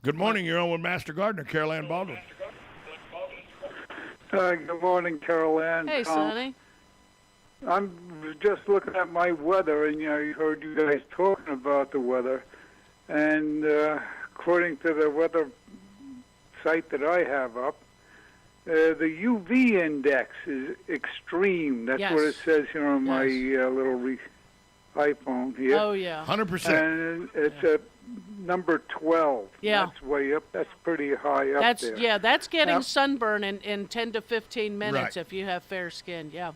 Good morning. You're on with Master Gardener, Carol Ann Baldwin. Good morning, Carol Ann. Hey, Sonny. I'm just looking at my weather, and I heard you guys talking about the weather. And according to the weather site that I have up, The UV index is extreme. That's what it says here on my little iPhone here. Oh, yeah. 100%. And it's a number 12. Yeah. That's way up. That's pretty high up there. Yeah, that's getting sunburn in 10 to 15 minutes if you have fair skin, yeah.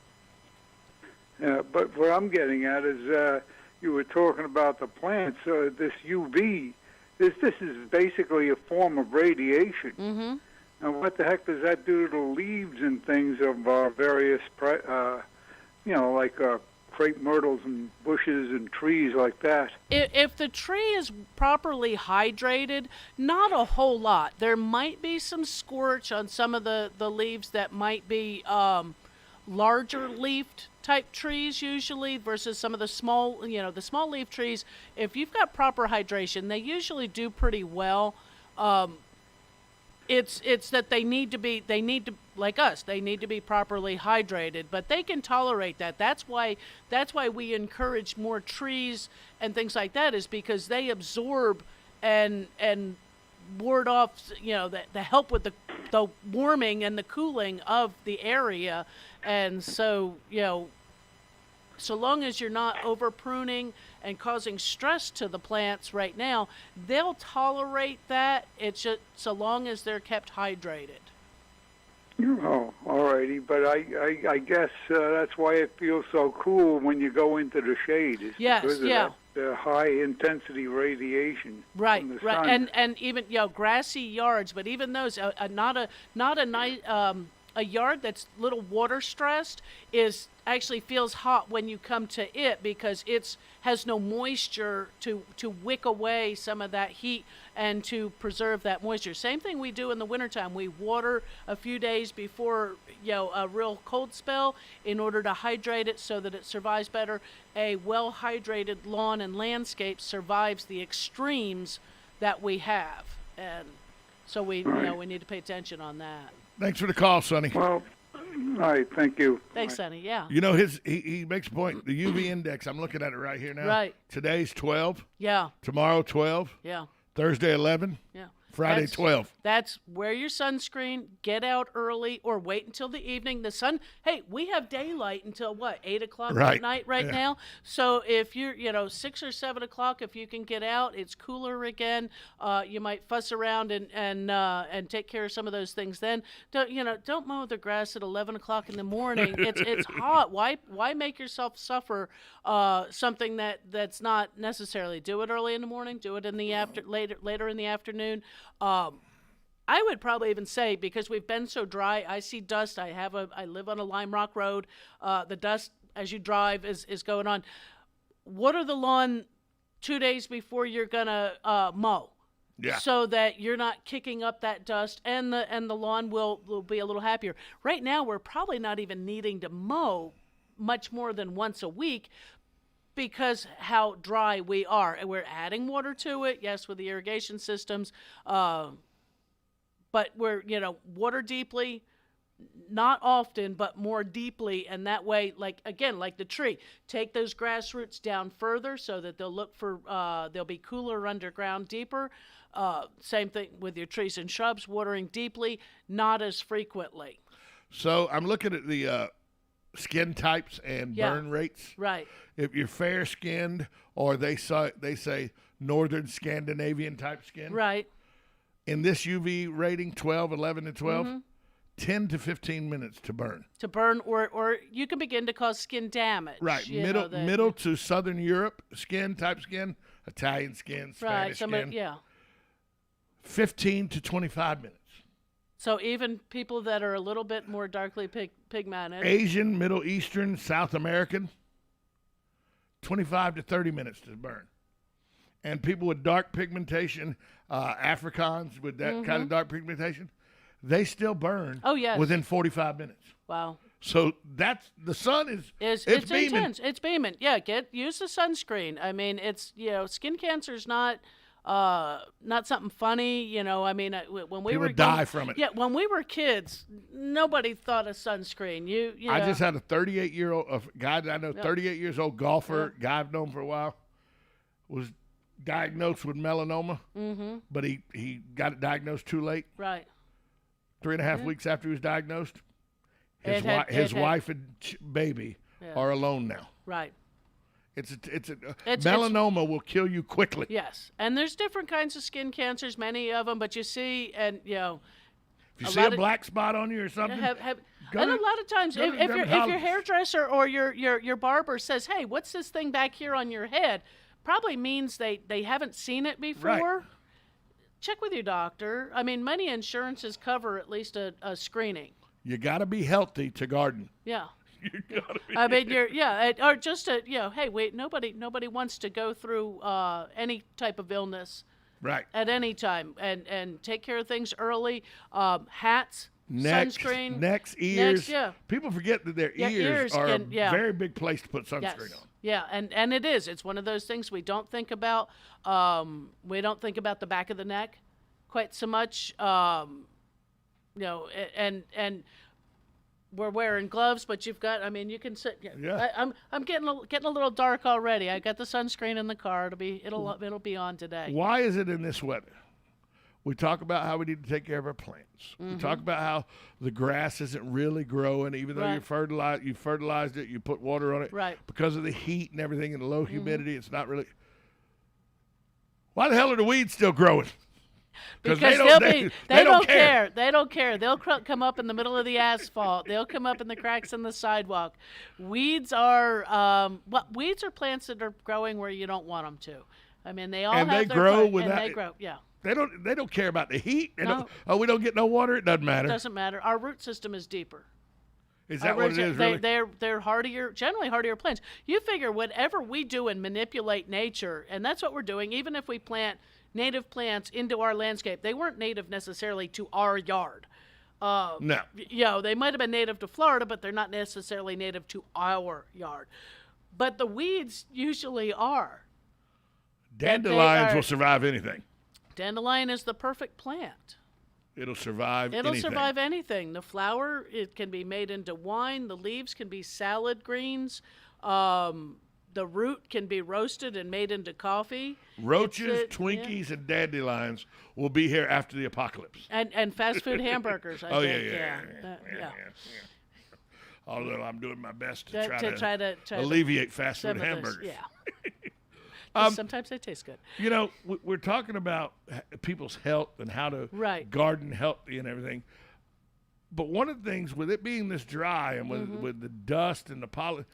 Yeah, but what I'm getting at is you were talking about the plants. This UV, this is basically a form of radiation. Mm-hmm. And what the heck does that do to the leaves and things of various, like crepe myrtles and bushes and trees like that? If the tree is properly hydrated, not a whole lot. There might be some scorch on some of the leaves that might be larger leafed type trees usually versus some of the small, the small leaf trees. If you've got proper hydration, they usually do pretty well. It's that they need to like us, they need to be properly hydrated, but they can tolerate that. That's why we encourage more trees and things like that, is because they absorb and ward off, the help with the warming and the cooling of the area. And so, so long as you're not over pruning and causing stress to the plants right now, they'll tolerate that. It's just so long as they're kept hydrated. Oh, all righty. But I guess that's why it feels so cool when you go into the shade. It's because of the high intensity radiation. Right, from the right, sun. and even grassy yards, but even those not a nice a yard that's little water stressed actually feels hot when you come to it, because it has no moisture to wick away some of that heat and to preserve that moisture. Same thing we do in the wintertime. We water a few days before a real cold spell in order to hydrate it so that it survives better. A well-hydrated lawn and landscape survives the extremes that we have, and so we need to pay attention on that. Thanks for the call, Sonny. Well, all right, thank you. Thanks, Sonny. Yeah. He makes a point. The UV index, I'm looking at it right here now. Right. Today's 12. Yeah. Tomorrow 12. Yeah. Thursday 11. Yeah. Friday 12. That's wear your sunscreen, get out early, or wait until the evening. The sun, hey, we have daylight until 8 o'clock at night now. So if you're, 6 or 7 o'clock, if you can get out, it's cooler again. You might fuss around and take care of some of those things. Then don't mow the grass at 11 o'clock in the morning. It's hot. Why make yourself suffer something that's not necessarily? Do it early in the morning. Do it in the later in the afternoon. I would probably even say, because we've been so dry, I see dust. I live on a Lime Rock Road. The dust as you drive is going on. Water the lawn 2 days before you're gonna mow. Yeah. So that you're not kicking up that dust, and the lawn will be a little happier. Right now, we're probably not even needing to mow much more than once a week, because how dry we are. And we're adding water to it, yes, with the irrigation systems, but we're, water deeply, not often, but more deeply, and that way, like the tree, take those grass roots down further so that they'll be cooler underground, deeper. Same thing with your trees and shrubs, watering deeply, not as frequently. So I'm looking at the skin types and burn rates. Right. If you're fair-skinned, or they say northern Scandinavian type skin. Right. In this UV rating, 12, 11, and 12, 10 to 15 minutes to burn. To burn, or you can begin to cause skin damage. Right. Middle to Southern Europe skin, Italian skin, Spanish skin. 15 to 25 minutes. So even people that are a little bit more darkly pigmented. Asian, Middle Eastern, South American, 25 to 30 minutes to burn. And people with dark pigmentation, Africans with that kind of dark pigmentation, they still burn within 45 minutes. Wow. So that's the sun is it's beaming. Intense. It's beaming. Yeah, use the sunscreen. I mean, it's skin cancer is not something funny, when we people die from it. Yeah, when we were kids, nobody thought of sunscreen. I just had a 38-year-old guy that I know, 38 years old golfer, guy I've known for a while, was diagnosed with melanoma, but he got it diagnosed too late. Right. 3.5 weeks after he was diagnosed, his wife and baby are alone now. Right. Melanoma will kill you quickly. Yes, and there's different kinds of skin cancers, many of them, but you see, and if you see a black spot on you or something, and a lot of times, if your hairdresser or your barber says, "Hey, what's this thing back here on your head?" probably means they haven't seen it before. Right. Check with your doctor. I mean, many insurances cover at least a screening. You got to be healthy to garden. Yeah. You gotta be. I mean, or just hey, wait, nobody wants to go through any type of illness, right? At any time, and take care of things early. Hats, sunscreen, necks, ears. Yeah. People forget that their ears are a very big place to put sunscreen on. Yeah, and it is. It's one of those things we don't think about. We don't think about the back of the neck quite so much. And we're wearing gloves, but you've got. I mean, you can sit. Yeah. I'm getting a little dark already. I got the sunscreen in the car. It'll be on today. Why is it in this weather? We talk about how we need to take care of our plants. We talk about how the grass isn't really growing, even though you fertilized it, you put water on it. Right. Because of the heat and everything and the low humidity, it's not really. Why the hell are the weeds still growing? Because they don't care. They don't care. They'll come up in the middle of the asphalt. They'll come up in the cracks in the sidewalk. Weeds are plants that are growing where you don't want them to. I mean, they all have their grow and they grow. Yeah. They don't care about the heat. We don't get no water. It doesn't matter. It doesn't matter. Our root system is deeper. Is that what it is? Really? They're hardier, generally hardier plants. You figure whatever we do and manipulate nature, and that's what we're doing. Even if we plant native plants into our landscape, they weren't native necessarily to our yard. No. They might have been native to Florida, but they're not necessarily native to our yard. But the weeds usually are. Dandelions will survive anything. Dandelion is the perfect plant. It'll survive anything. It'll survive anything. The flower, it can be made into wine. The leaves can be salad greens. The root can be roasted and made into coffee. Roaches, Twinkies, and dandelions will be here after the apocalypse. And fast food hamburgers, I think. Yeah. Although I'm doing my best to try to alleviate fast food hamburgers. Sometimes they taste good. We're talking about people's health and how to garden healthy and everything. But one of the things, with it being this dry and with the dust and the pollen,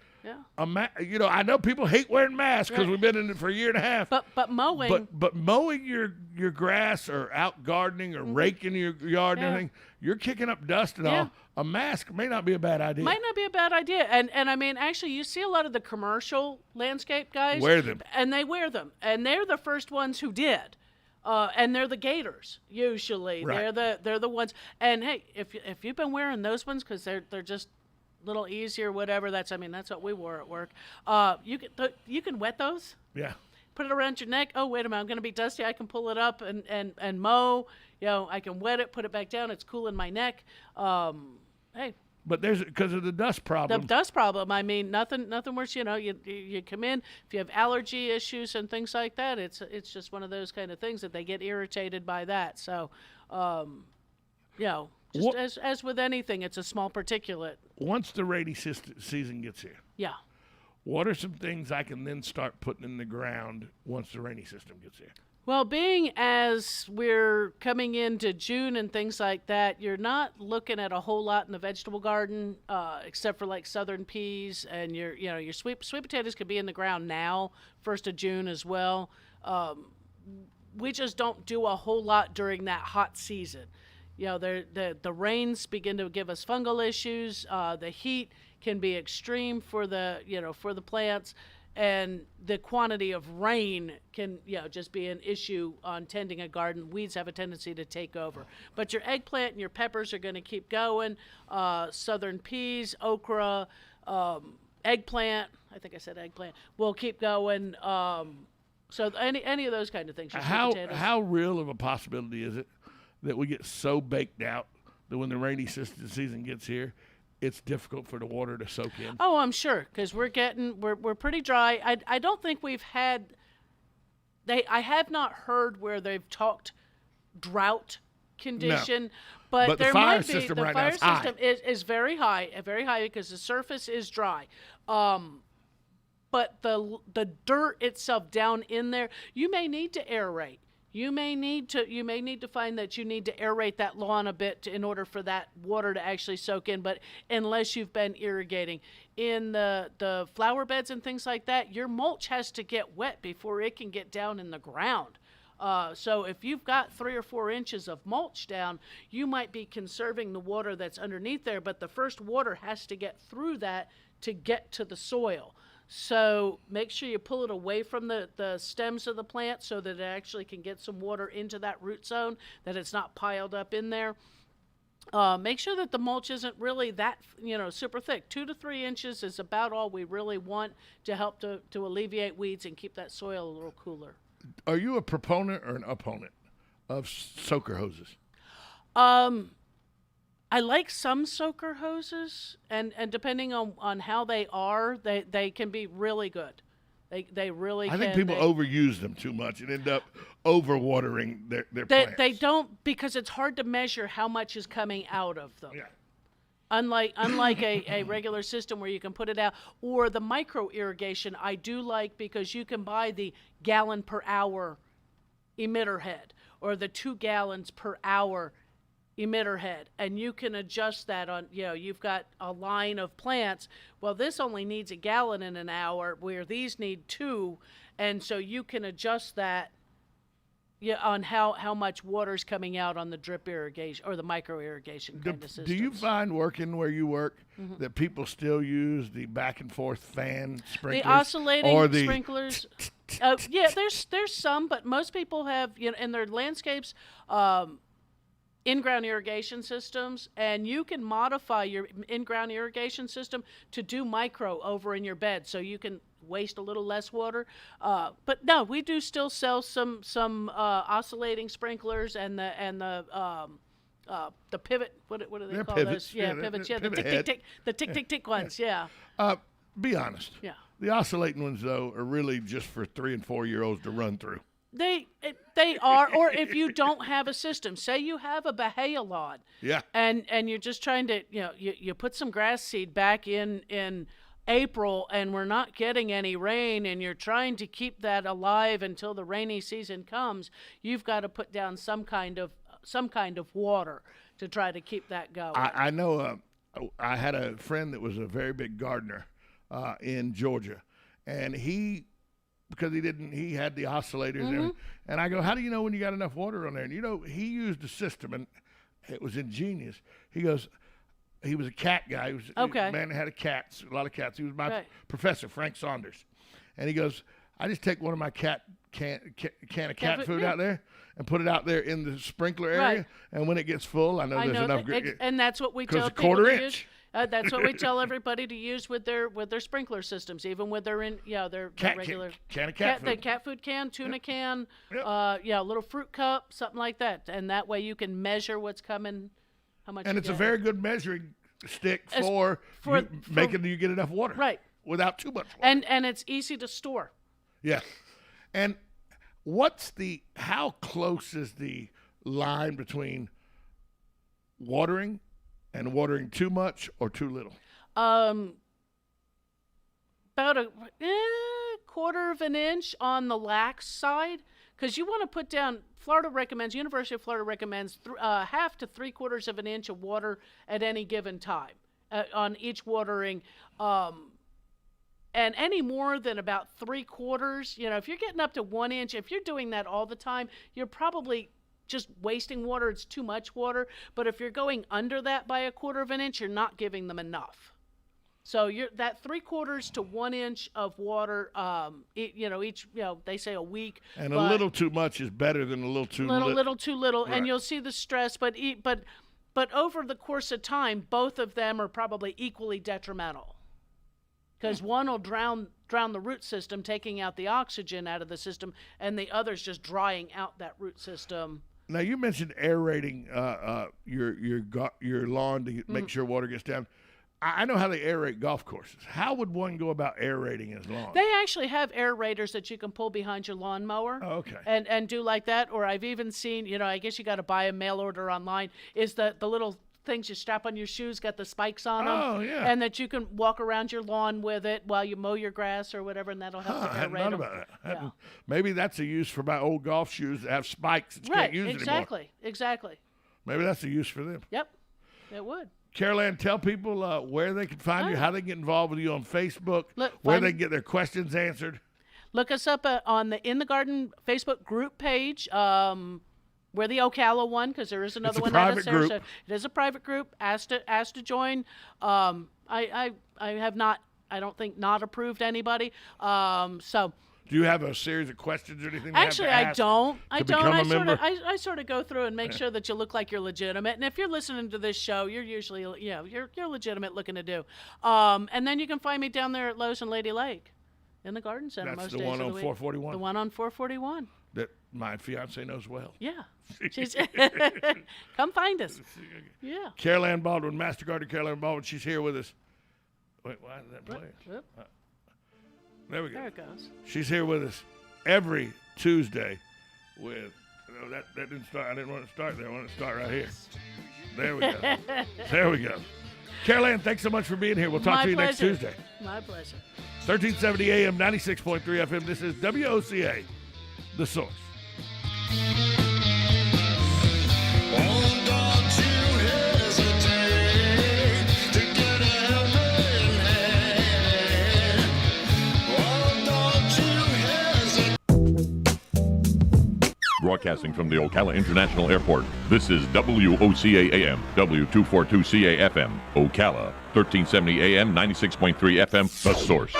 I know people hate wearing masks because we've been in it for a year and a half. But mowing. But mowing your grass or out gardening or raking your yard and everything, you're kicking up dust and all. A mask may not be a bad idea. Might not be a bad idea. And I mean, actually, you see a lot of the commercial landscape guys wear them. And they wear them. And they're the first ones who did. And they're the gators usually. Right. They're the ones. And hey, if you've been wearing those ones because they're just a little easier, whatever. That's what we wore at work. You can wet those. Yeah. Put it around your neck. Oh, wait a minute, I'm going to be dusty. I can pull it up and mow. I can wet it, put it back down. It's cool in my neck. Hey. But there's because of the dust problem. The dust problem. I mean, nothing worse. You come in if you have allergy issues and things like that. It's just one of those kind of things that they get irritated by that. So, as with anything, it's a small particulate. Once the rainy season gets here. Yeah. What are some things I can then start putting in the ground once the rainy system gets here? Well, being as we're coming into June and things like that, you're not looking at a whole lot in the vegetable garden, except for like southern peas and your sweet potatoes could be in the ground now, 1st of June as well. We just don't do a whole lot during that hot season. The rains begin to give us fungal issues. The heat can be extreme for the plants. And the quantity of rain can, just be an issue on tending a garden. Weeds have a tendency to take over. But your eggplant and your peppers are going to keep going. Southern peas, okra, eggplant. I think I said eggplant. Will keep going. So any of those kind of things. How real of a possibility is it that we get so baked out that when the rainy season gets here, it's difficult for the water to soak in? Oh, I'm sure, because we're pretty dry. I don't think we've had. I have not heard where they've talked drought condition. No. But the there fire might be system the right fire now is system is very high because the surface is dry. But the dirt itself down in there, you may need to aerate. You may need to find that you need to aerate that lawn a bit in order for that water to actually soak in. But unless you've been irrigating in the flower beds and things like that, your mulch has to get wet before it can get down in the ground. So if you've got 3 or 4 inches of mulch down, you might be conserving the water that's underneath there, but the first water has to get through that to get to the soil. So make sure you pull it away from the stems of the plant so that it actually can get some water into that root zone, that it's not piled up in there. Make sure that the mulch isn't really that, super thick. 2 to 3 inches is about all we really want to help to alleviate weeds and keep that soil a little cooler. Are you a proponent or an opponent of soaker hoses? I like some soaker hoses, and depending on how they are, they can be really good. They really can. I think people overuse them too much and end up overwatering their plants. They don't, because it's hard to measure how much is coming out of them. Yeah. Unlike a regular system where you can put it out, or the micro irrigation I do like, because you can buy the gallon per hour emitter head or the 2 gallons per hour emitter head, and you can adjust that on, you've got a line of plants. Well, this only needs 1 gallon in an hour, where these need 2, and so you can adjust that on how much water's coming out on the drip irrigation or the micro irrigation kind of systems. Do you find working where you work that people still use the back and forth fan sprinklers? The oscillating sprinklers. Yeah, there's some, but most people have, in their landscapes, in-ground irrigation systems, and you can modify your in-ground irrigation system to do micro over in your bed, so you can waste a little less water. But no, we do still sell some oscillating sprinklers and the pivot. What do they call pivots. those? Yeah, pivots. Yeah, the tick the tick ones. Yeah. Be honest. Yeah. The oscillating ones though are really just for 3 and 4 year olds to run through. They are, or if you don't have a system, say you have a Bahia lawn, yeah, and you're just trying to, you put some grass seed back in April, and we're not getting any rain, and you're trying to keep that alive until the rainy season comes. You've got to put down some kind of water to try to keep that going. I know. I had a friend that was a very big gardener in Georgia, and because he had the oscillators and everything. And I go, how do you know when you got enough water on there? And he used a system, and it was ingenious. He goes, he was a cat guy. He was a man that had a lot of cats. He was my professor, Frank Saunders. And he goes, I just take one of my can of cat food out there and put it out there in the sprinkler area. And when it gets full, I know there's enough. And that's what we tell people quarter to inch. use. That's what we tell everybody to use with their sprinkler systems, even with their regular can of cat food. The cat food can, tuna can, a little fruit cup, something like that, and that way you can measure what's coming, how much. And it's a very good measuring stick for making you get enough water, right? Without too much water. And it's easy to store. Yeah, and how close is the line between watering and watering too much or too little? About a quarter of an inch on the lax side, because you want to put down. University of Florida recommends 1/2 to 3/4 of an inch of water at any given time on each watering. And any more than about 3/4, if you're getting up to 1 inch, if you're doing that all the time, you're probably just wasting water. It's too much water. But if you're going under that by 1/4 of an inch, you're not giving them enough. So that 3/4 to 1 inch of water, each, they say a week. And a little too much is better than a little too little. Little too little, right. And you'll see the stress. But over the course of time, both of them are probably equally detrimental. Because one will drown the root system, taking out the oxygen out of the system, and the other's just drying out that root system. Now, you mentioned aerating your lawn to make sure water gets down. I know how they aerate golf courses. How would one go about aerating his lawn? They actually have aerators that you can pull behind your lawnmower. Oh, okay. And do like that. Or I've even seen, I guess you got to buy a mail order online, is the little things you strap on your shoes, got the spikes on them. Oh, yeah. And that you can walk around your lawn with it while you mow your grass or whatever, and that'll help to aerate I hadn't thought them. about that. Yeah. Maybe that's a use for my old golf shoes that have spikes that you can't use anymore. Exactly. Maybe that's a use for them. Yep, it would. Carol Ann, tell people where they can find you, how they get involved with you on Facebook, where they can get their questions answered. Look us up on the In the Garden Facebook group page. We're the Ocala one because there is another one out of Sarasota. Group. It is a private group. Asked to join. I have not. I don't think not approved anybody. So. Do you have a series of questions or anything? Actually, I don't. I sort of go through and make Yeah. sure that you look like you're legitimate. And if you're listening to this show, you're usually, you're legitimate looking to do. And then you can find me down there at Lowe's and Lady Lake, in the Garden Center. That's most the days one of on the 441. The one on 441. That my fiance knows well. Yeah. She's come find us. Yeah. Carol Ann Baldwin, Master Gardener Carol Ann Baldwin. She's here with us. Wait, why did that play? There we go. There it goes. She's here with us every Tuesday with, that didn't start. I didn't want to start there. I want to start right here. There we go. There we go. Carol Ann, thanks so much for being here. We'll talk to you next Tuesday. My pleasure. 1370 AM, 96.3 FM. This is WOCA, The Source. Broadcasting from the Ocala International Airport, this is WOCA AM, W242CA FM, Ocala, 1370 AM, 96.3 FM, The Source.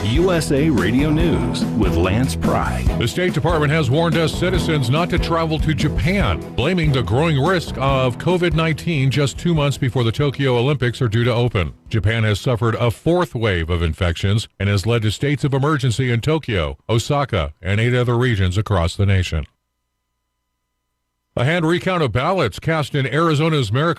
USA Radio News with Lance Pry. The State Department has warned us citizens not to travel to Japan, blaming the growing risk of COVID-19 just 2 months before the Tokyo Olympics are due to open. Japan has suffered a fourth wave of infections and has led to states of emergency in Tokyo, Osaka, and 8 other regions across the nation. A hand recount of ballots cast in Arizona's Maricopa